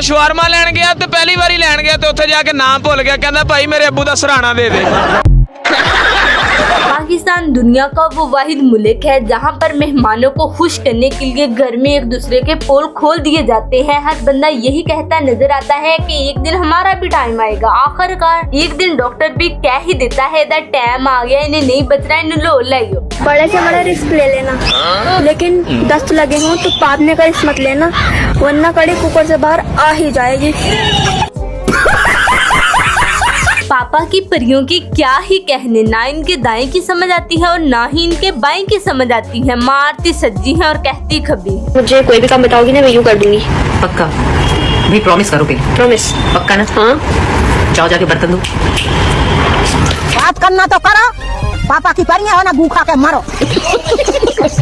मैं शवारमा लैन गया तो पहली बारी लैन गया तो उत्थे जाके नाम भुल गया, कहंदा भाई मेरे अब्बू दा सराहना दे दे। पाकिस्तान दुनिया का वो वाहिद मुल्क है जहाँ पर मेहमानों को खुश करने के लिए घर में एक दूसरे के पोल खोल दिए जाते हैं। हर बंदा यही कहता नजर आता है कि एक दिन हमारा भी टाइम आएगा। आखिरकार एक दिन डॉक्टर भी कह ही देता है द टाइम आ गया, इन्हें नहीं बच रहा, इन्हें लो लाइयो। बड़े से बड़ा रिस्क ले लेना, लेकिन दस्त लगे हों तो पापने का रिस्क मत लेना, वरना कड़ी कुकर से बाहर आ ही जाएगी। पापा की परियों की क्या ही कहने, ना इनके दाएं की समझ आती है और ना ही इनके बाएं की समझ आती है। मारती सज्जी है और कहती खबी। मुझे कोई भी काम बताओगी ना मैं यूँ कर दूंगी। पक्का भी प्रॉमिस करोगे? प्रॉमिस। पक्का ना? हाँ। जाओ जाके बर्तन दो। बात करना तो करो, पापा की परियां हो ना भूखा के मरो।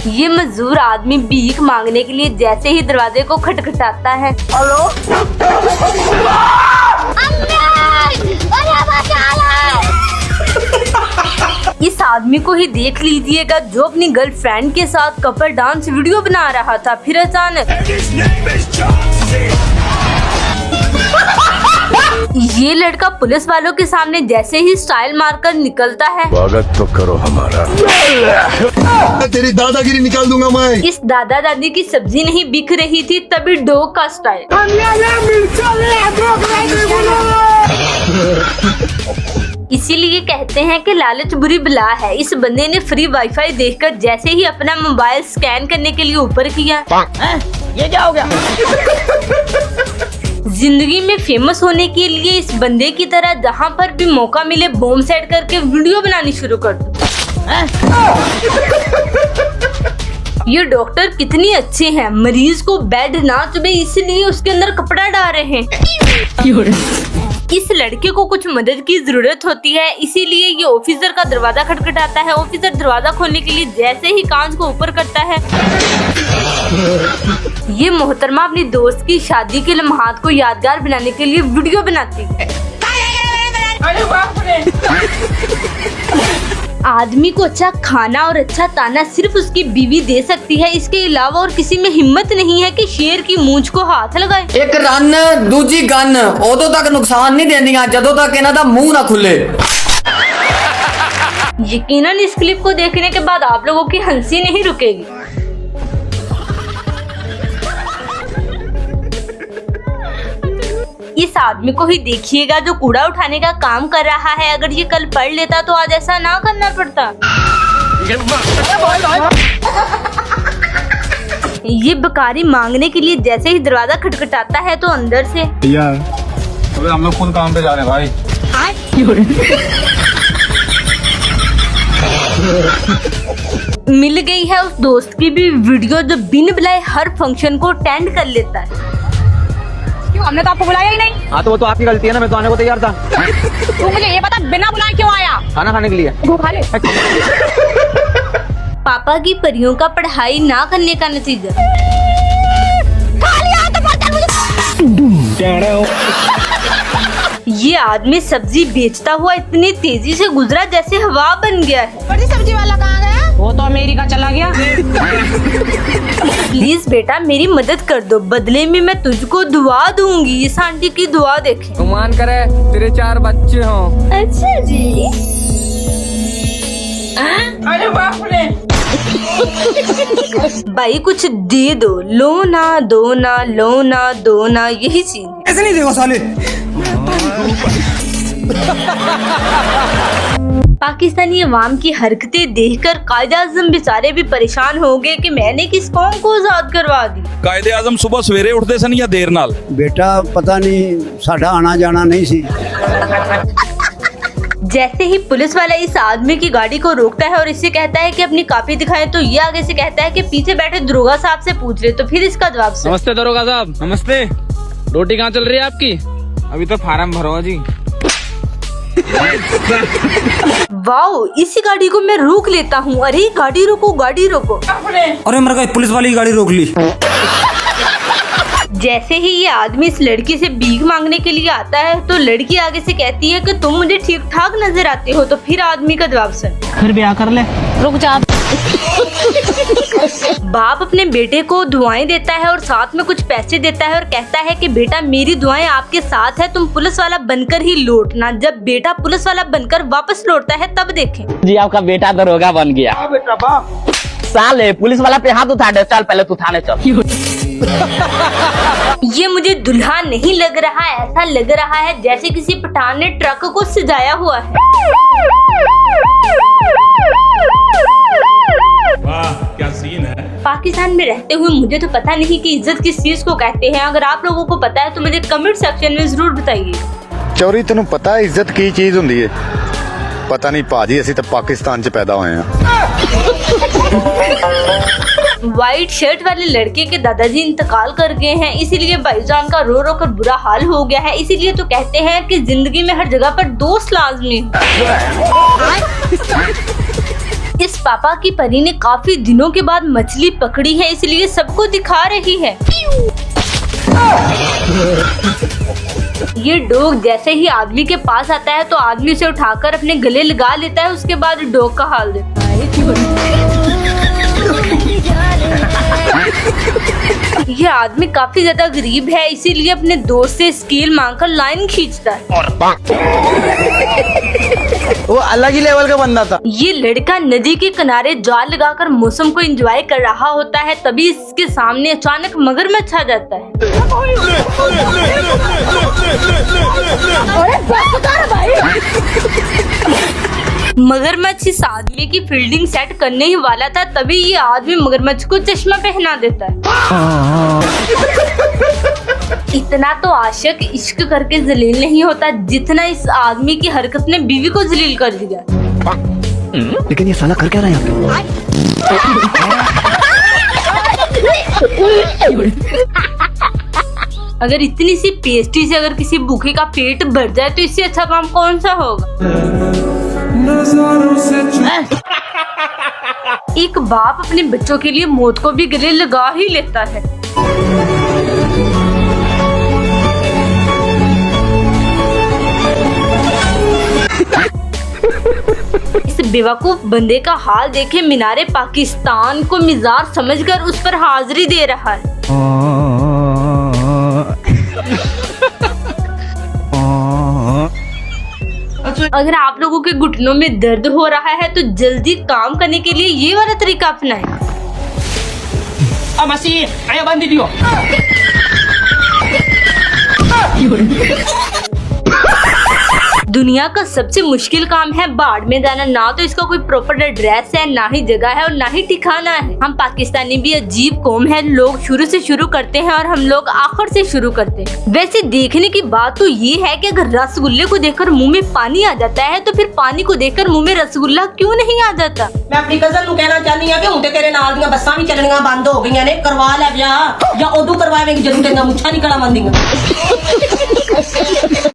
ये मजदूर आदमी भीख मांगने के लिए जैसे ही दरवाजे को खटखटाता है, हेलो, इस आदमी को ही देख लीजिएगा जो अपनी गर्लफ्रेंड के साथ कपल डांस वीडियो बना रहा था। फिर अचानक ये लड़का पुलिस वालों के सामने जैसे ही स्टाइल मारकर निकलता है, स्वागत तो करो हमारा। तेरी दादागिरी निकाल दूंगा मैं। इस दादा दादी की सब्जी नहीं बिक रही थी तभी डॉग का स्टाइल। इसीलिए कहते हैं कि लालच बुरी बला है। इस बंदे ने फ्री वाईफाई देखकर जैसे ही अपना मोबाइल स्कैन करने के लिए ऊपर किया, ये क्या हो गया? जिंदगी में फेमस होने के लिए इस बंदे की तरह जहाँ पर भी मौका मिले बॉम्ब सेट करके वीडियो बनानी शुरू कर दो। ये डॉक्टर कितनी अच्छे हैं, मरीज को बेड ना चुभे इसलिए उसके अंदर कपड़ा डाल रहे हैं। इस लड़के को कुछ मदद की जरूरत होती है, इसीलिए ये ऑफिसर का दरवाजा खटखटाता है। ऑफिसर दरवाजा खोलने के लिए जैसे ही कांच को ऊपर करता है, ये मोहतरमा अपनी दोस्त की शादी के लम्हात को यादगार बनाने के लिए वीडियो बनाती है। आदमी को अच्छा खाना और अच्छा ताना सिर्फ उसकी बीवी दे सकती है, इसके अलावा और किसी में हिम्मत नहीं है कि शेर की मूंछ को हाथ लगाए। एक रन दूजी गन उदों तक नुकसान नहीं देंदियां जदों तक इन्हां दा मुंह ना खुले। यकीनन इस क्लिप को देखने के बाद आप लोगों की हंसी नहीं रुकेगी। इस आदमी को ही देखिएगा जो कूड़ा उठाने का काम कर रहा है। अगर ये कल पढ़ लेता तो आज ऐसा ना करना पड़ता। ये बकारी मांगने के लिए जैसे ही दरवाजा खटखटाता है तो अंदर से अबे हम लोग कौन काम पे जा रहे हैं भाई? मिल गई है उस दोस्त की भी वीडियो जो बिन बुलाए हर फंक्शन को अटेंड कर लेता है। क्यों, हमने तो आपको बुलाया ही नहीं। हाँ तो वो तो आपकी गलती है ना, मैं तो आने को तैयार था। तू मुझे ये बता बिना बुलाए क्यों आया? खाना खाने के लिए। खा ले। पापा की परियों का पढ़ाई ना करने का नतीजा। ये आदमी सब्जी बेचता हुआ इतनी तेजी से गुजरा जैसे हवा बन गया है। बड़ी सब्जी वाला कहाँ गया? वो तो अमेरिका चला गया। प्लीज बेटा मेरी मदद कर दो, बदले में मैं तुझको दुआ दूंगी। इस आंटी की दुआ देखें। गुमान करे तेरे 4 बच्चे हों। अच्छा जी। अरे बाप रे। भाई कुछ दे दो, लो ना दो ना, लो ना दो ना, यही सीन। ऐसे नहीं देगा साले। पाकिस्तानी अवाम की हरकतें देखकर कायदे आजम बेचारे भी परेशान हो गए कि मैंने किस कौम को आजाद करवा दी। कायदे आजम सुबह सवेरे उठते सन या देर नाल? बेटा पता नहीं साडा आना जाना नहीं सी। जैसे ही पुलिस वाला इस आदमी की गाड़ी को रोकता है और इससे कहता है कि अपनी कॉपी दिखाएं, तो ये आगे से कहता है कि पीछे बैठे दरोगा साहब से पूछ ले। तो फिर इसका जवाब सुन। नमस्ते दरोगा साहब। नमस्ते। रोटी कहाँ चल रही है आपकी? अभी तो फार्म भरो जी। वाओ, इसी गाड़ी को मैं रोक लेता हूँ। अरे गाड़ी रोको, गाड़ी रोको। अरे मर गए, पुलिस वाली गाड़ी रोक ली। जैसे ही ये आदमी इस लड़की से भीख मांगने के लिए आता है तो लड़की आगे से कहती है कि तुम मुझे ठीक ठाक नजर आते हो। तो फिर आदमी का जवाब सुन। फिर ब्याह कर ले। रुक जा। बाप अपने बेटे को दुआएं देता है और साथ में कुछ पैसे देता है और कहता है कि बेटा मेरी दुआएं आपके साथ है, तुम पुलिस वाला बनकर ही लौटना। जब बेटा पुलिस वाला बनकर वापस लौटता है तब देखें। जी आपका बेटा दरोगा बन गया। बेटा बाप साले पुलिस वाला पे हाथ उठा दे, चल पहले तू थाने चल। ये मुझे दुल्हा नहीं लग रहा, ऐसा लग रहा है जैसे किसी पठान ने ट्रक को सजाया हुआ है। वाह क्या सीन है। पाकिस्तान में रहते हुए मुझे तो पता नहीं कि इज्जत किस चीज को कहते हैं। अगर आप लोगों को पता है तो मुझे कमेंट सेक्शन में जरूर बताइए। चोरी तेन पता है इज्जत की चीज होंगी है? पता नहीं भाजी, असि तो पाकिस्तान च पैदा हुए हैं। व्हाइट शर्ट वाले लड़के के दादाजी इंतकाल कर गए हैं, इसीलिए भाईजान का रो रो कर बुरा हाल हो गया है। इसीलिए तो कहते हैं कि जिंदगी में हर जगह पर दोस्त लाजमी। इस पापा की परी ने काफी दिनों के बाद मछली पकड़ी है, इसलिए सबको दिखा रही है। ये डॉग जैसे ही आदमी के पास आता है तो आदमी उसे उठाकर अपने गले लगा लेता है, उसके बाद डॉग का हाल देखता है। ये आदमी काफी ज्यादा गरीब है, इसीलिए अपने दोस्त से स्केल मांगकर लाइन खींचता है। वो अलग ही लेवल का बंदा था। ये लड़का नदी के किनारे जाल लगाकर मौसम को एंजॉय कर रहा होता है, तभी इसके सामने अचानक मगरमच्छ आ जाता है। मगरमच्छ इस आदमी की फील्डिंग सेट करने ही वाला था, तभी ये आदमी मगरमच्छ को चश्मा पहना देता है। इतना तो आशिक इश्क करके जलील नहीं होता जितना इस आदमी की हरकत ने बीवी को जलील कर दिया। लेकिन ये साला कर क्या रहा है यहाँ पे? अगर इतनी सी पेस्ट्री से अगर किसी भूखे का पेट भर जाए तो इससे अच्छा काम कौन सा होगा। एक बाप अपने बच्चों के लिए मौत को भी गले लगा ही लेता है। इस बेवकूफ बंदे का हाल देखे मीनारे पाकिस्तान को मिजाज समझकर उस पर हाजिरी दे रहा है। अगर आप लोगों के घुटनों में दर्द हो रहा है तो जल्दी काम करने के लिए ये वाला तरीका अपनाएं। आया बंद दियो। दुनिया का सबसे मुश्किल काम है बाढ़ में जाना। ना तो इसका कोई प्रॉपर एड्रेस है, ना ही जगह है और ना ही ठिकाना है। हम पाकिस्तानी भी अजीब कौम है, लोग शुरू से शुरू करते हैं और हम लोग आखिर से शुरू करते हैं। वैसे देखने की बात तो ये है कि अगर रसगुल्ले को देखकर मुंह में पानी आ जाता है तो फिर पानी को देखकर मुंह में रसगुल्ला क्यों नहीं आ जाता। मैं अपनी कजन ਨੂੰ ਕਹਿਣਾ ਚਾਹਨੀ ਆ ਕਿ ਹੁਣ ਤੇ ਤੇਰੇ ਨਾਲ ਦੀਆਂ ਬੱਸਾਂ ਵੀ ਚੱਲਣੀਆਂ ਬੰਦ ਹੋ ਗਈਆਂ ਨੇ, ਕਰਵਾ ਲੈ ਵਿਆਹ ਜਾਂ ਉਦੋਂ ਕਰਵਾਵੇਂਗੀ ਜਦੋਂ ਤੇਰੀਆਂ ਮੁੱਛਾਂ ਨਿਕਲ ਆਉਂਦੀਆਂ।